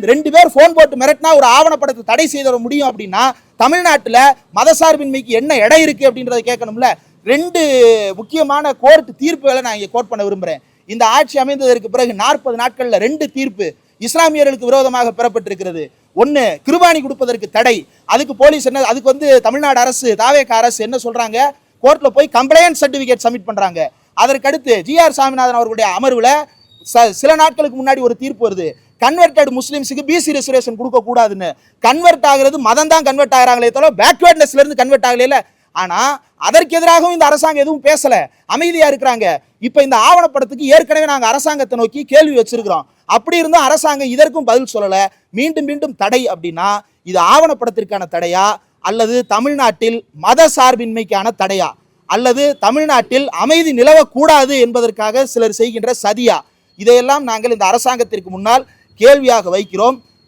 2 பேர் போன் போட்டு மிரட்டினா ஒரு ஆவணப்படத்தை தடை செய்த முடியும் அப்படின்னா தமிழ்நாட்டில் மதசார்பின்மைக்கு என்ன இடம் இருக்கு அப்படின்றத கேட்கணும்ல. 2 முக்கியமான கோர்ட் தீர்ப்புகளை நான் இங்கே கோட் பண்ண விரும்புகிறேன். இந்த ஆட்சி அமைந்ததற்கு பிறகு 40 நாட்களில் 2 தீர்ப்பு இஸ்லாமியர்களுக்கு விரோதமாக பெறப்பட்டிருக்கிறது. ஒன்று, கிருபானி கொடுப்பதற்கு தடை. அதுக்கு போலீஸ் என்ன, அதுக்கு தமிழ்நாடு அரசு தாவேக அரசு என்ன சொல்றாங்க, கோர்ட்ல போய் கம்ப்ளைண்ட் சர்டிபிகேட் சப்மிட் பண்றாங்க. அதற்கடுத்து ஜிஆர் சாமிநாதன் அவர்களுடைய அமர்வுல சில நாட்களுக்கு முன்னாடி ஒரு தீர்ப்பு வருது, கன்வெர்டட் முஸ்லிம்ஸுக்கு பிசி ரிசர்வேஷன் கொடுக்க கூடாதுன்னு. கன்வெர்ட் ஆகிறது மதம் தான் கன்வெர்ட் ஆகிறாங்களே தவிர பேக்வேர்ட்னஸ்ல இருந்து கன்வெர்ட் ஆகல. ஆனா அதற்கு எதிராகவும் இந்த அரசாங்கம் எதுவும் பேசல, அமைதியா இருக்கிறாங்க. இப்ப இந்த ஆவணப்படத்துக்கு ஏற்கனவே நாங்க அரசாங்கத்தை நோக்கி கேள்வி வச்சிருக்கிறோம். அப்படி இருந்தும் அரசாங்கம் இதற்கும் பதில் சொல்லல. மீண்டும் மீண்டும் தடை அப்படின்னா இது ஆவணப்படத்திற்கான தடையா, அல்லது தமிழ்நாட்டில் மத சார்பின்மைக்கான தடையா, அல்லது தமிழ்நாட்டில் அமைதி நிலவக்கூடாது என்பதற்காக சிலர் செய்கின்ற சதியா? இதையெல்லாம் நாங்கள் இந்த அரசாங்கத்திற்கு முன்னால் கேள்வியாக வைக்கிறோம்.